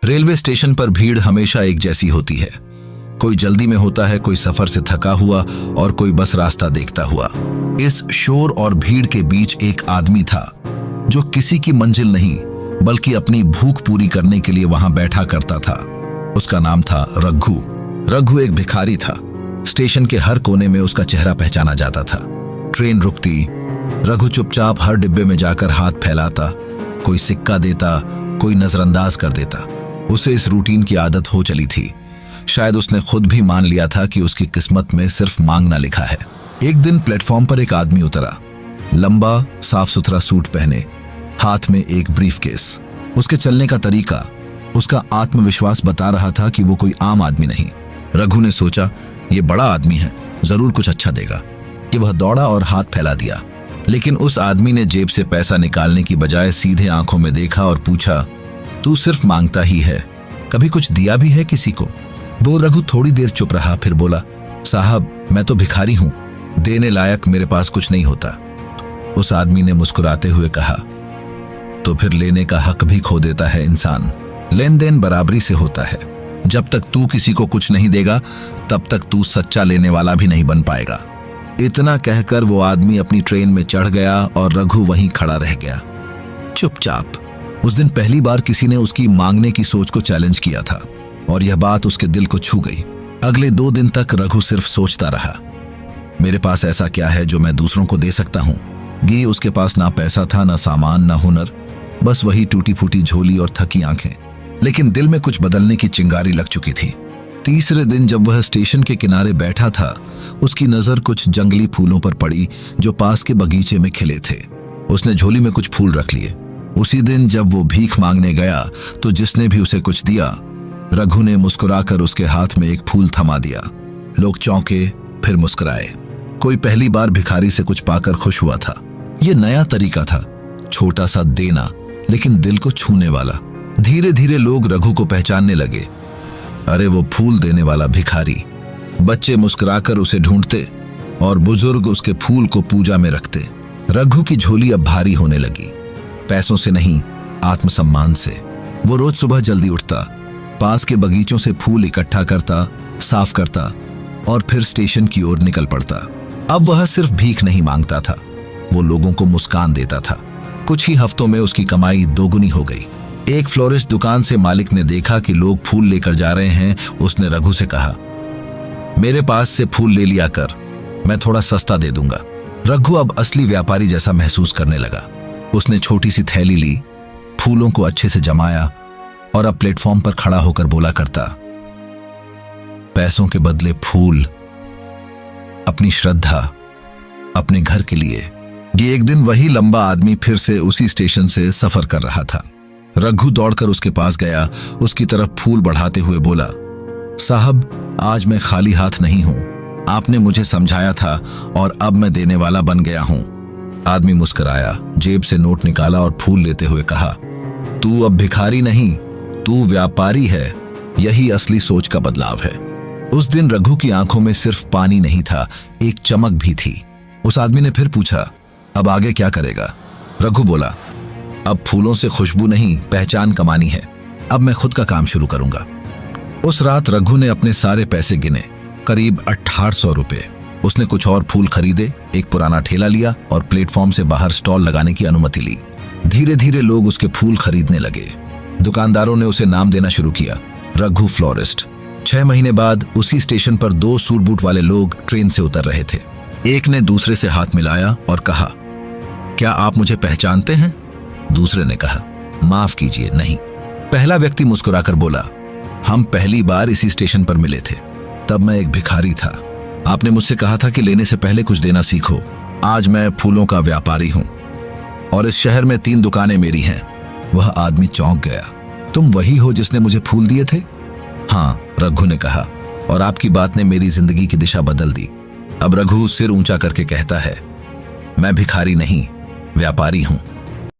Railway station पर भीड़ हमेशा एक जैसी होती है। कोई जल्दी में होता है, कोई सफर से थका हुआ और कोई बस रास्ता देखता हुआ। इस शोर और भीड़ के बीच एक आदमी था जो किसी की मंजिल नहीं बल्कि अपनी भूख पूरी करने के लिए वहां बैठा करता था। उसका नाम था रघु। रघु एक भिखारी था। स्टेशन के हर कोने में उसका चेहरा पहचाना जाता था। ट्रेन रुकती, रघु चुपचाप हर डिब्बे में जाकर हाथ फैलाता, कोई सिक्का देता, कोई नजरअंदाज कर देता। उसे इस रूटीन की आदत हो चली थी। शायद उसने खुद भी मान लिया था कि उसकी किस्मत में सिर्फ मांगना लिखा है। एक दिन प्लेटफॉर्म पर एक आदमी उतरा, लंबा साफ सुथरा सूट पहने, हाथ में एक ब्रीफकेस। उसके चलने का तरीका, उसका आत्मविश्वास बता रहा था कि वो कोई आम आदमी नहीं। रघु ने सोचा, ये बड़ा आदमी है, जरूर कुछ अच्छा देगा। कि वह दौड़ा और हाथ फैला दिया, लेकिन उस आदमी ने जेब से पैसा निकालने की बजाय सीधे आंखों में देखा और पूछा, तू सिर्फ मांगता ही है, कभी कुछ दिया भी है किसी को? वो रघु थोड़ी देर चुप रहा, फिर बोला, साहब मैं तो भिखारी हूं, देने लायक मेरे पास कुछ नहीं होता। उस आदमी ने मुस्कुराते हुए कहा, तो फिर लेने का हक भी खो देता है इंसान। लेन देन बराबरी से होता है। जब तक तू किसी को कुछ नहीं देगा तब तक तू सच्चा लेने वाला भी नहीं बन पाएगा। इतना कहकर वो आदमी अपनी ट्रेन में चढ़ गया और रघु वहीं खड़ा रह गया, चुपचाप। उस दिन पहली बार किसी ने उसकी मांगने की सोच को चैलेंज किया था और यह बात उसके दिल को छू गई। अगले 2 दिन तक रघु सिर्फ सोचता रहा, मेरे पास ऐसा क्या है जो मैं दूसरों को दे सकता हूं। गी उसके पास ना पैसा था, ना सामान, ना हुनर, बस वही टूटी फूटी झोली और थकी आंखें। लेकिन दिल में कुछ बदलने की चिंगारी लग चुकी थी। तीसरे दिन जब वह स्टेशन के किनारे बैठा था, उसकी नजर कुछ जंगली फूलों पर पड़ी जो पास के बगीचे में खिले थे। उसने झोली में कुछ फूल रख लिए। उसी दिन जब वो भीख मांगने गया तो जिसने भी उसे कुछ दिया, रघु ने मुस्कुराकर उसके हाथ में एक फूल थमा दिया। लोग चौंके, फिर मुस्कुराए। कोई पहली बार भिखारी से कुछ पाकर खुश हुआ था। ये नया तरीका था, छोटा सा देना लेकिन दिल को छूने वाला। धीरे धीरे लोग रघु को पहचानने लगे। अरे वो फूल देने वाला भिखारी। बच्चे मुस्कुराकर उसे ढूंढते और बुजुर्ग उसके फूल को पूजा में रखते। रघु की झोली अब भारी होने लगी, पैसों से नहीं, आत्मसम्मान से। वो रोज सुबह जल्दी उठता, पास के बगीचों से फूल इकट्ठा करता, साफ करता और फिर स्टेशन की ओर निकल पड़ता। अब वह सिर्फ भीख नहीं मांगता था, वो लोगों को मुस्कान देता था। कुछ ही हफ्तों में उसकी कमाई दोगुनी हो गई। एक फ्लोरिस्ट दुकान से मालिक ने देखा कि लोग फूल लेकर जा रहे हैं। उसने रघु से कहा, मेरे पास से फूल ले लिया कर, मैं थोड़ा सस्ता दे दूंगा। रघु अब असली व्यापारी जैसा महसूस करने लगा। उसने छोटी सी थैली ली, फूलों को अच्छे से जमाया और अब प्लेटफॉर्म पर खड़ा होकर बोला करता, पैसों के बदले फूल, अपनी श्रद्धा, अपने घर के लिए। ये एक दिन वही लंबा आदमी फिर से उसी स्टेशन से सफर कर रहा था। रघु दौड़कर उसके पास गया, उसकी तरफ फूल बढ़ाते हुए बोला, साहब आज मैं खाली हाथ नहीं हूं, आपने मुझे समझाया था और अब मैं देने वाला बन गया हूं। आदमी मुस्कुराया, जेब से नोट निकाला और फूल लेते हुए कहा, तू अब भिखारी नहीं, तू व्यापारी है। यही असली सोच का बदलाव है। उस दिन रघु की आंखों में सिर्फ पानी नहीं था, एक चमक भी थी। उस आदमी ने फिर पूछा, अब आगे क्या करेगा? रघु बोला, अब फूलों से खुशबू नहीं, पहचान कमानी है। अब मैं खुद का काम शुरू करूंगा। उस रात रघु ने अपने सारे पैसे गिने, करीब 1800 रुपए। उसने कुछ और फूल खरीदे, एक पुराना ठेला लिया और प्लेटफॉर्म से बाहर स्टॉल लगाने की अनुमति ली। धीरे धीरे लोग उसके फूल खरीदने लगे। दुकानदारों ने उसे नाम देना शुरू किया, रघु फ्लोरिस्ट। 6 महीने बाद उसी स्टेशन पर 2 सूट बूट वाले लोग ट्रेन से उतर रहे थे। एक ने दूसरे से हाथ मिलाया और कहा, क्या आप मुझे पहचानते हैं? दूसरे ने कहा, माफ कीजिए, नहीं। पहला व्यक्ति मुस्कुराकर बोला, हम पहली बार इसी स्टेशन पर मिले थे, तब मैं एक भिखारी था। आपने मुझसे कहा था कि लेने से पहले कुछ देना सीखो। आज मैं फूलों का व्यापारी हूं और इस शहर में 3 दुकानें मेरी हैं। वह आदमी चौंक गया, तुम वही हो जिसने मुझे फूल दिए थे? हाँ, रघु ने कहा, और आपकी बात ने मेरी जिंदगी की दिशा बदल दी। अब रघु सिर ऊंचा करके कहता है, मैं भिखारी नहीं, व्यापारी हूं।